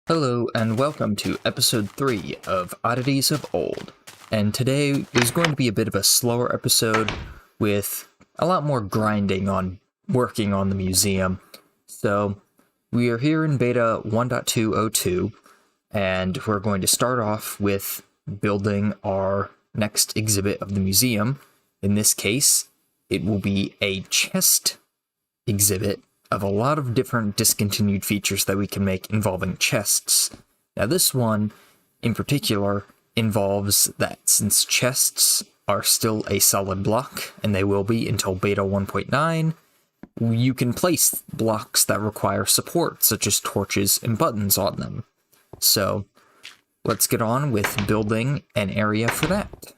Hello and welcome to episode 3 of Oddities of Old. And today is going to be a bit of a slower episode with a lot more grinding on working on the museum. So we are here in beta 1.202 and we're going to start off with building our next exhibit of the museum. In this case, it will be a chest exhibit of a lot of different discontinued features that we can make involving chests. Now this one, in particular, involves that since chests are still a solid block, and they will be until beta 1.9, you can place blocks that require support, such as torches and buttons on them. So, let's get on with building an area for that.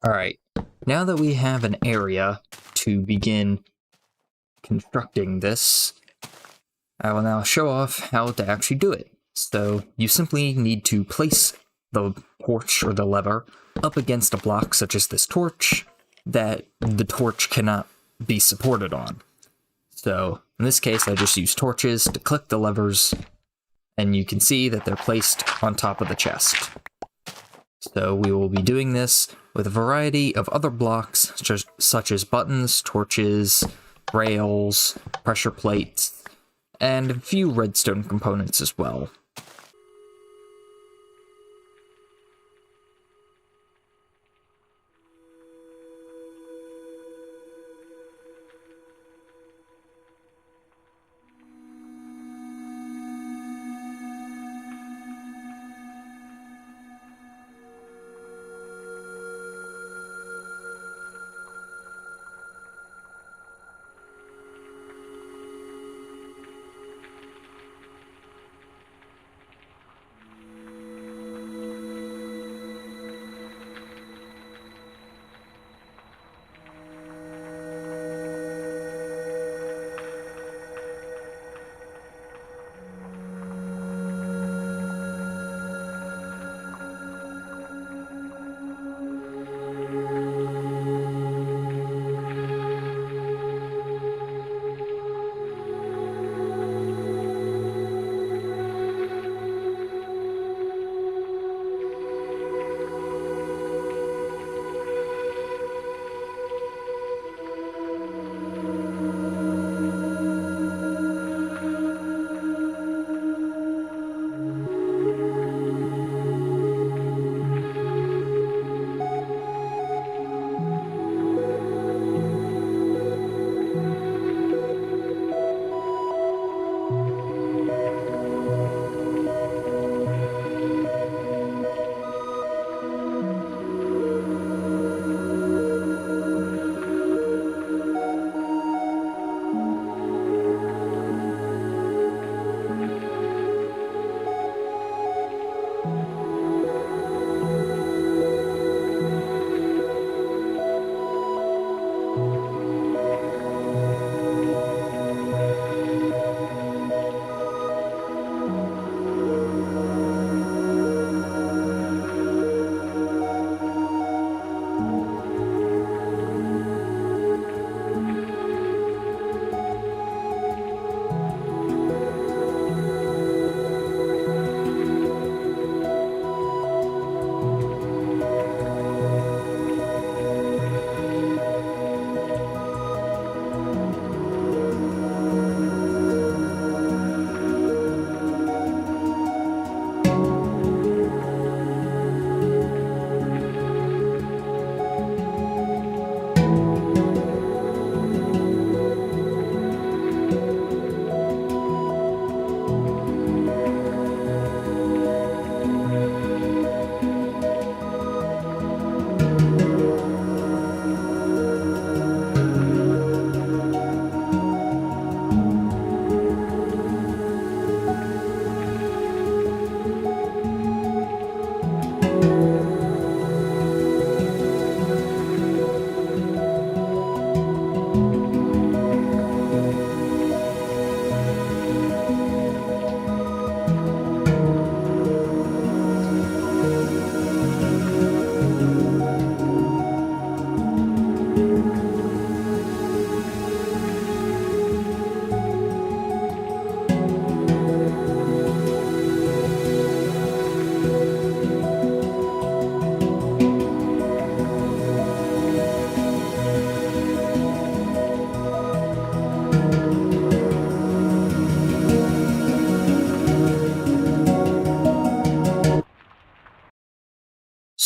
Alright, now that we have an area to begin constructing this, I will now show off how to actually do it. So you simply need to place the torch or the lever up against a block such as this torch that the torch cannot be supported on. So in this case, I just use torches to click the levers, and you can see that they're placed on top of the chest. So we will be doing this with a variety of other blocks, such as buttons, torches, rails, pressure plates, and a few redstone components as well.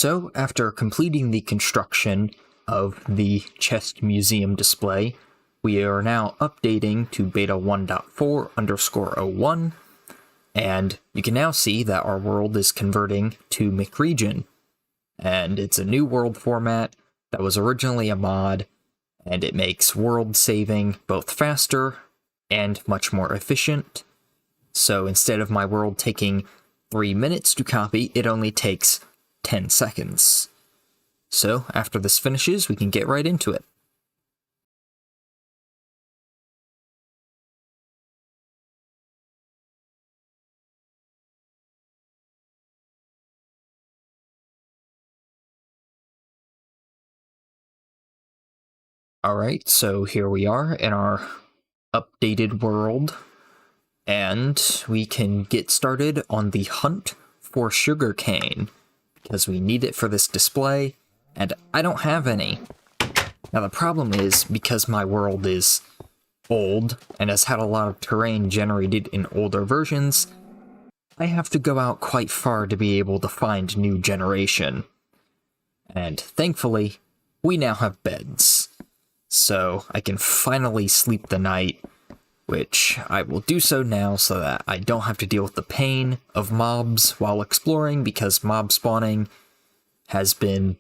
So, after completing the construction of the chest museum display, we are now updating to beta 1.4_01, and you can now see that our world is converting to McRegion. And it's a new world format that was originally a mod, and it makes world saving both faster and much more efficient. So instead of my world taking 3 minutes to copy, it only takes 10 seconds. So after this finishes, we can get right into it. Alright, so here we are in our updated world, and we can get started on the hunt for sugarcane, because we need it for this display, and I don't have any. Now the problem is, because my world is old, and has had a lot of terrain generated in older versions, I have to go out quite far to be able to find new generation. And thankfully, we now have beds. So I can finally sleep the night, which I will do so now so that I don't have to deal with the pain of mobs while exploring, because mob spawning has been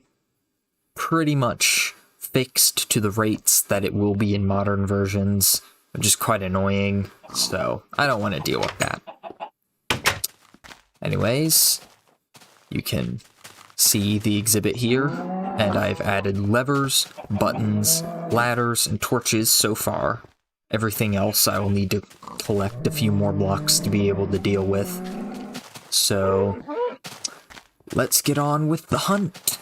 pretty much fixed to the rates that it will be in modern versions, which is quite annoying, so I don't want to deal with that. Anyways, you can see the exhibit here, and I've added levers, buttons, ladders, and torches so far. Everything else I will need to collect a few more blocks to be able to deal with. So, let's get on with the hunt!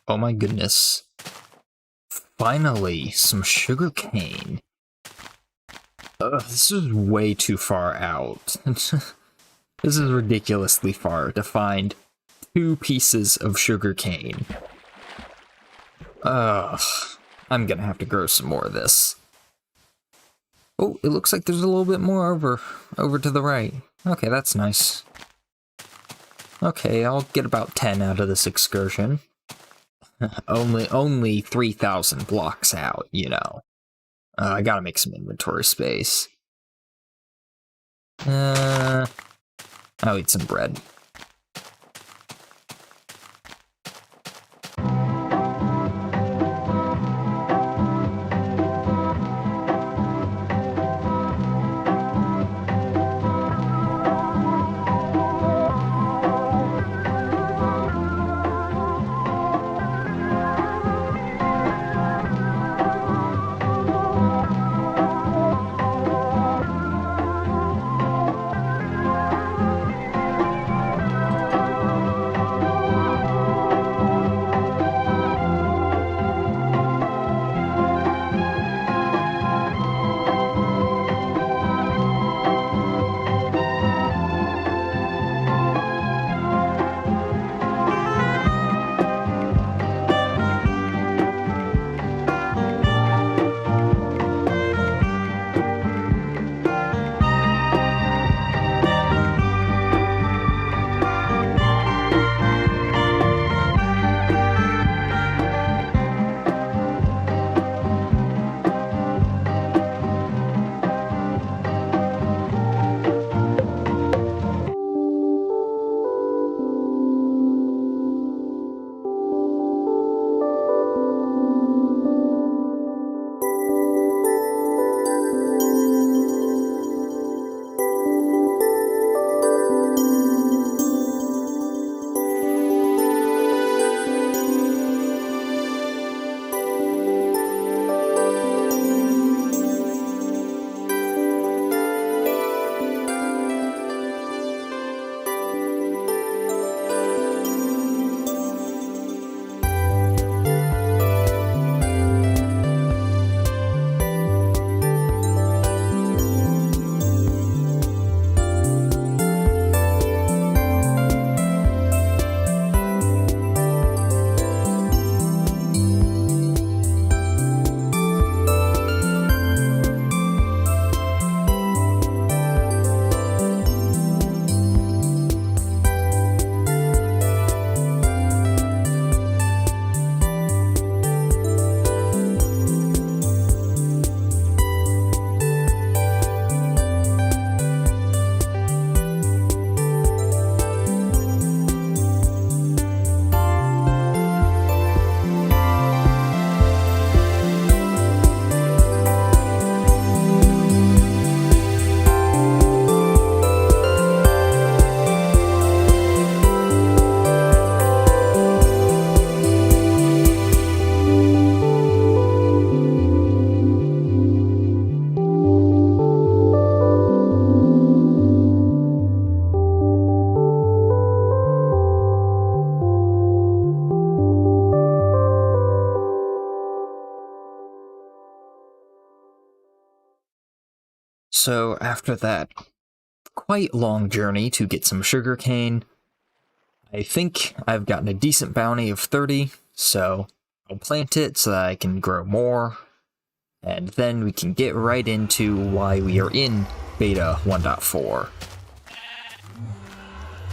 Oh my goodness. Finally, some sugarcane. This is way too far out. This is ridiculously far to find 2 pieces of sugarcane. I'm gonna have to grow some more of this. Oh, it looks like there's a little bit more over to the right. Okay, that's nice. Okay, I'll get about 10 out of this excursion. only 3,000 blocks out, you know. I gotta make some inventory space. I'll eat some bread. So after that quite long journey to get some sugarcane, I think I've gotten a decent bounty of 30, so I'll plant it so that I can grow more, and then we can get right into why we are in beta 1.4.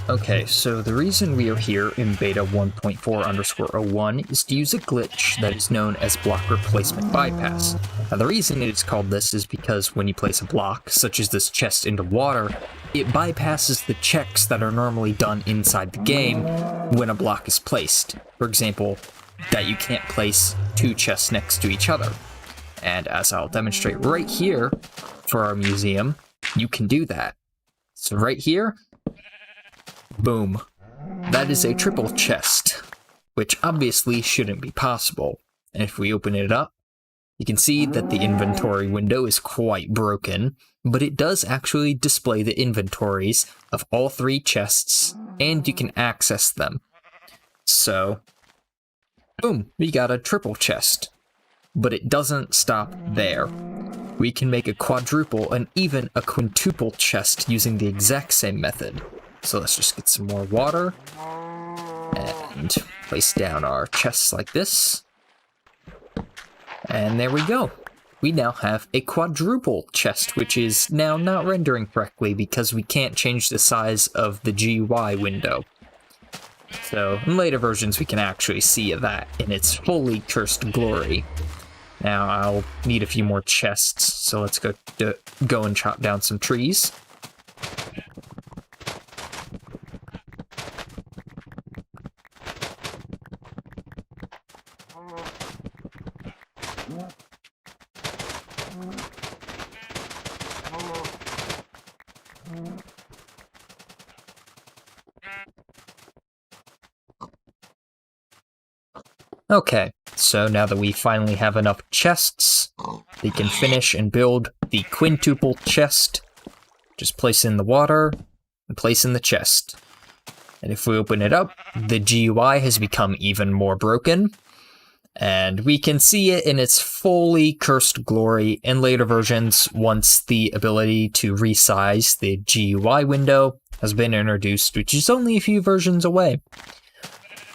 Okay, so the reason we are here in beta 1.4_01 is to use a glitch that is known as block replacement bypass. Now the reason it is called this is because when you place a block, such as this chest, into water, it bypasses the checks that are normally done inside the game when a block is placed. For example, that you can't place two chests next to each other. And as I'll demonstrate right here for our museum, you can do that. So right here, boom. That is a triple chest, which obviously shouldn't be possible. And if we open it up, you can see that the inventory window is quite broken, but it does actually display the inventories of all three chests, and you can access them. So, boom, we got a triple chest. But it doesn't stop there. We can make a quadruple and even a quintuple chest using the exact same method. So let's just get some more water and place down our chests like this. And there we go. We now have a quadruple chest, which is now not rendering correctly because we can't change the size of the GUI window. So in later versions we can actually see that in its fully cursed glory. Now I'll need a few more chests, so let's go and chop down some trees. Okay, so now that we finally have enough chests, we can finish and build the quintuple chest. Just place in the water and place in the chest. And if we open it up, the GUI has become even more broken. And we can see it in its fully cursed glory in later versions once the ability to resize the GUI window has been introduced, which is only a few versions away.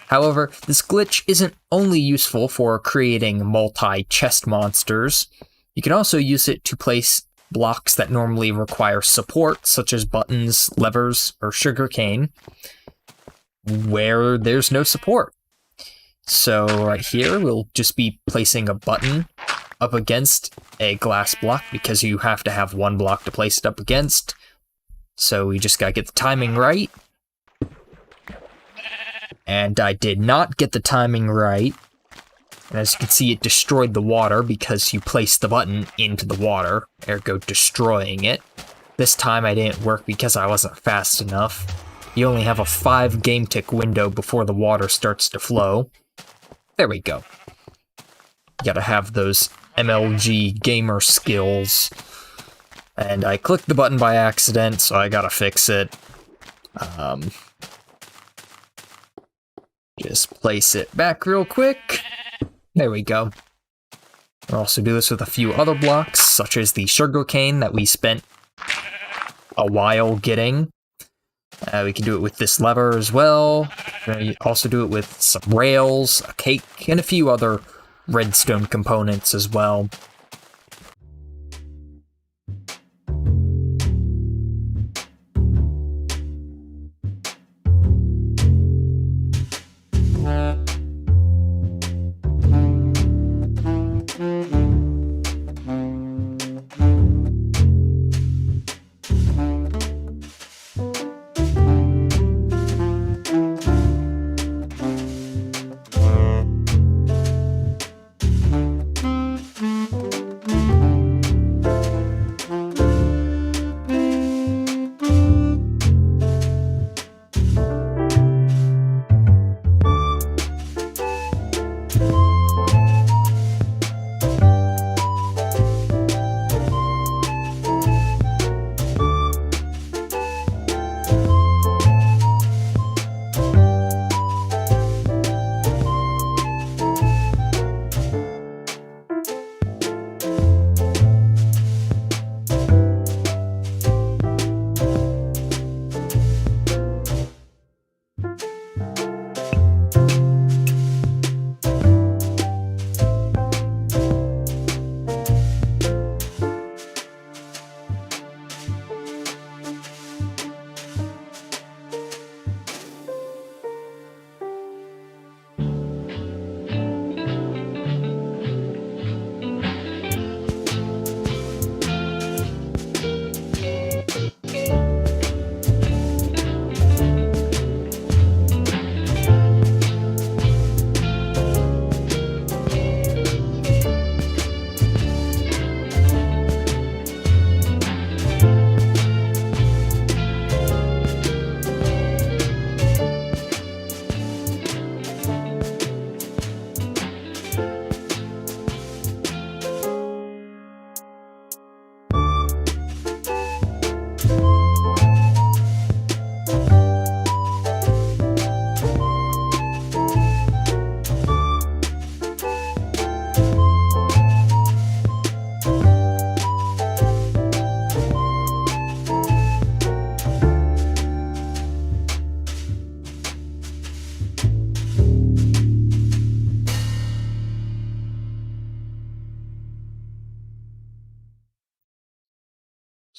However, this glitch isn't only useful for creating multi-chest monsters. You can also use it to place blocks that normally require support, such as buttons, levers, or sugarcane, where there's no support. So right here, we'll just be placing a button up against a glass block because you have to have one block to place it up against. So we just gotta get the timing right. And I did not get the timing right. And as you can see, it destroyed the water because you placed the button into the water, ergo destroying it. This time I didn't work because I wasn't fast enough. You only have a 5 game tick window before the water starts to flow. There we go. You gotta have those MLG gamer skills. And I clicked the button by accident, so I gotta fix it. Just place it back real quick. There we go. We'll also do this with a few other blocks, such as the sugarcane that we spent a while getting. We can do it with this lever as well. We also do it with some rails, a cake, and a few other redstone components as well.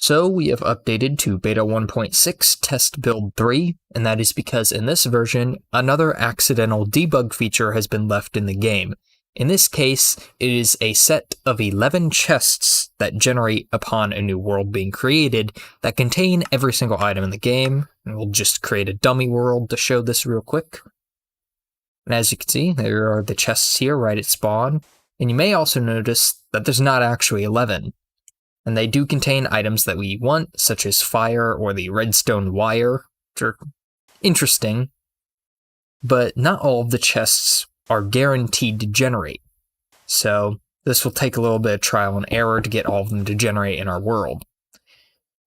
So we have updated to beta 1.6 test build 3, and that is because in this version, another accidental debug feature has been left in the game. In this case, it is a set of 11 chests that generate upon a new world being created that contain every single item in the game. And we'll just create a dummy world to show this real quick. And as you can see, there are the chests here right at spawn. And you may also notice that there's not actually 11. And they do contain items that we want, such as fire or the redstone wire, which are interesting. But not all of the chests are guaranteed to generate. So this will take a little bit of trial and error to get all of them to generate in our world.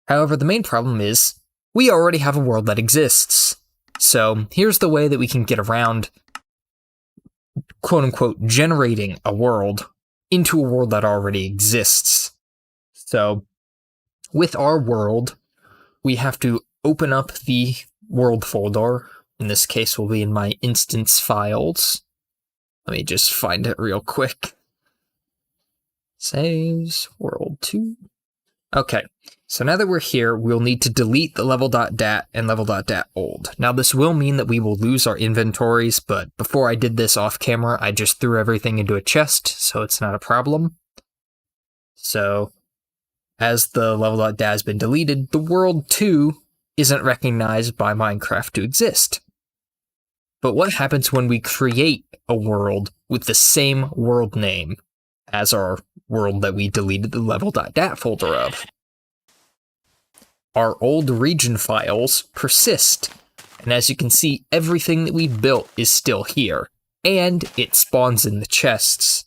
However, the main problem is we already have a world that exists. So here's the way that we can get around, quote-unquote, generating a world into a world that already exists. So with our world, we have to open up the world folder. In this case, will be in my instance files. Let me just find it real quick. Saves world 2. Okay, so now that we're here, we'll need to delete the level.dat and level.dat old. Now this will mean that we will lose our inventories, but before I did this off camera, I just threw everything into a chest, so it's not a problem. So as the level.dat has been deleted, the world 2 isn't recognized by Minecraft to exist. But what happens when we create a world with the same world name as our world that we deleted the level.dat folder of? Our old region files persist, and as you can see, everything that we built is still here, and it spawns in the chests.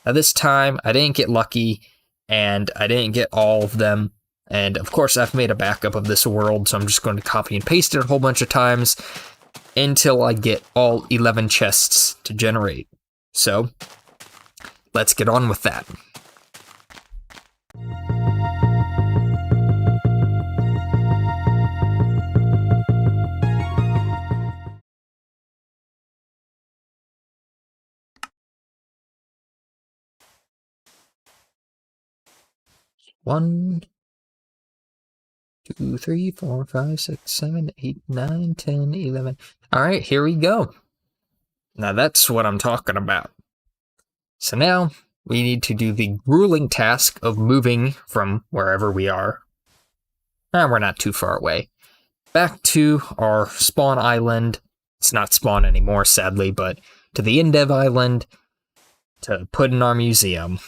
Now this time, I didn't get lucky, and I didn't get all of them, and of course I've made a backup of this world, so I'm just going to copy and paste it a whole bunch of times until I get all 11 chests to generate. So, let's get on with that. One, 2, 3, 4, 5, 6, 7, 8, 9, 10, 11. Alright, here we go. Now that's what I'm talking about. So now, we need to do the grueling task of moving from wherever we are. We're not too far away. Back to our spawn island. It's not spawn anymore, sadly, but to the Indev island to put in our museum.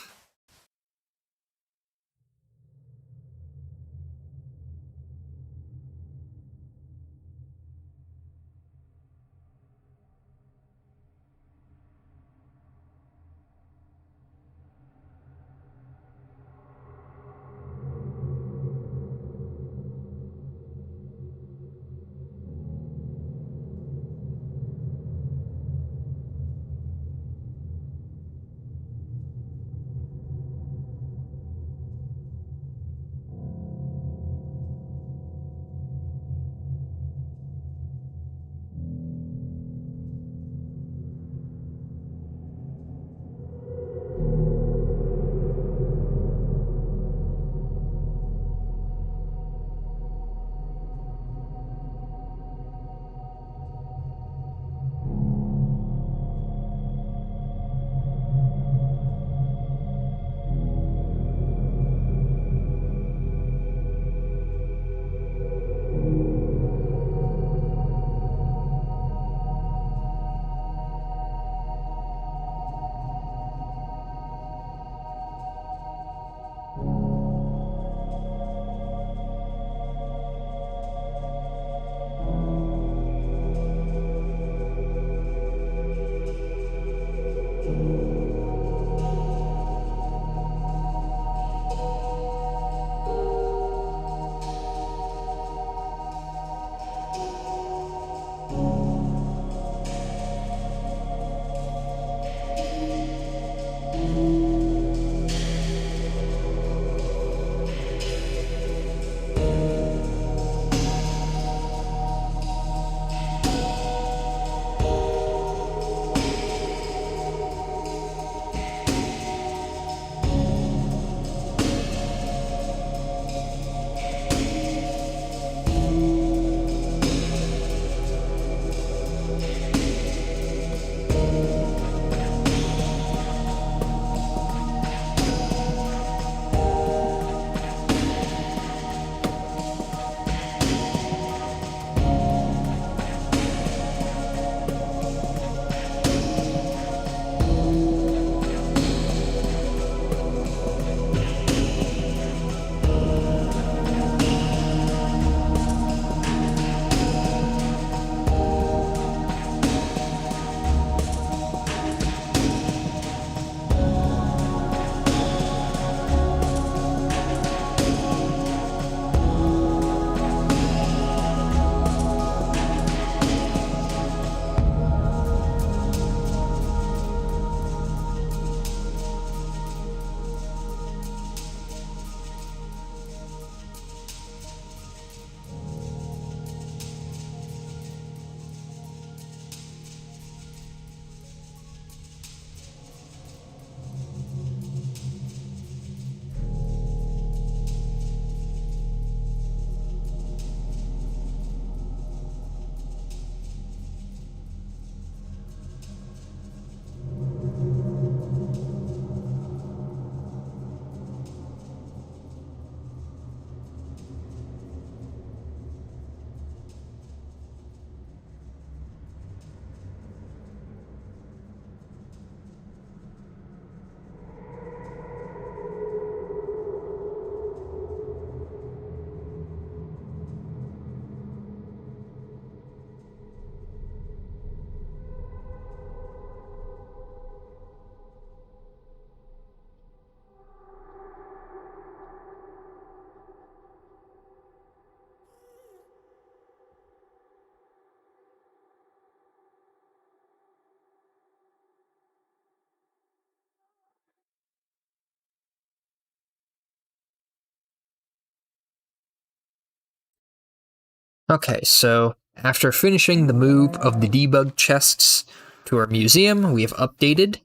Okay, so after finishing the move of the debug chests to our museum, we have updated,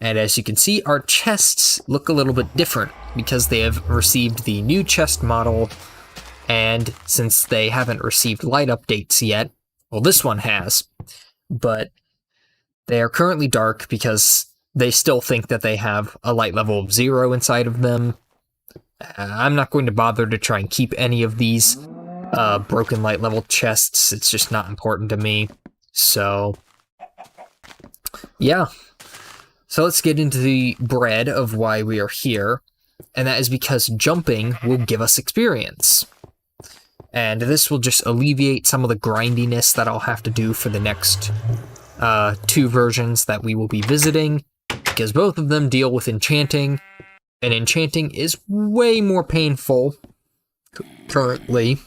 and as you can see, our chests look a little bit different because they have received the new chest model, and since they haven't received light updates yet, well, this one has, but they are currently dark because they still think that they have a light level of 0 inside of them. I'm not going to bother to try and keep any of these broken light level chests. It's just not important to me. So, yeah. So let's get into the bread of why we are here. And that is because jumping will give us experience. And this will just alleviate some of the grindiness that I'll have to do for the next 2 versions that we will be visiting. Because both of them deal with enchanting. And enchanting is way more painful currently.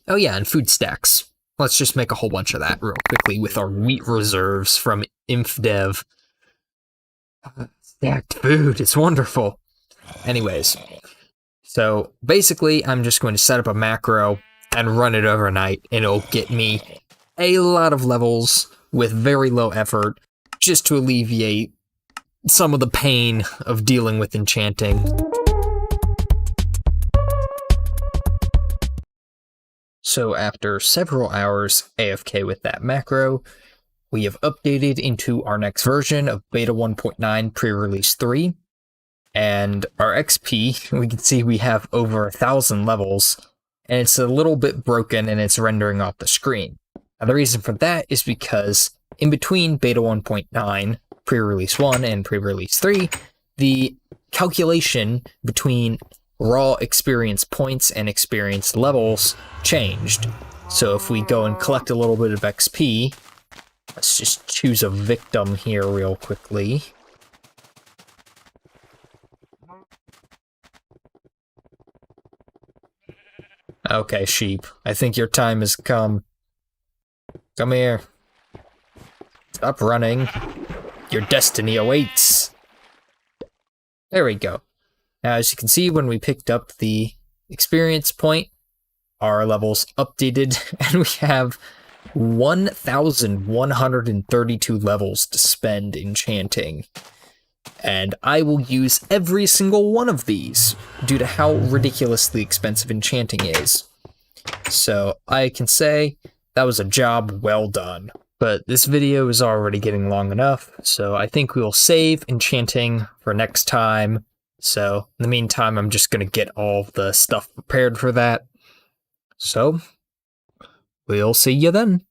Oh yeah, and food stacks. Let's just make a whole bunch of that real quickly with our wheat reserves from InfDev. Stacked food, it's wonderful. Anyways, so basically I'm just going to set up a macro and run it overnight, and it'll get me a lot of levels with very low effort just to alleviate some of the pain of dealing with enchanting. So after several hours AFK with that macro, we have updated into our next version of Beta 1.9 Pre-Release 3, and our XP, we can see we have over 1,000 levels, and it's a little bit broken and it's rendering off the screen. Now the reason for that is because in between Beta 1.9, Pre-Release 1 and Pre-Release 3, the calculation between raw experience points and experience levels changed. So if we go and collect a little bit of XP, let's just choose a victim here real quickly. Okay, sheep, I think your time has come. Come here. Stop running. Your destiny awaits. There we go. Now, as you can see, when we picked up the experience point, our levels updated, and we have 1,132 levels to spend enchanting. And I will use every single one of these due to how ridiculously expensive enchanting is. So I can say that was a job well done. But this video is already getting long enough, so I think we will save enchanting for next time. So in the meantime, I'm just going to get all the stuff prepared for that. So we'll see you then.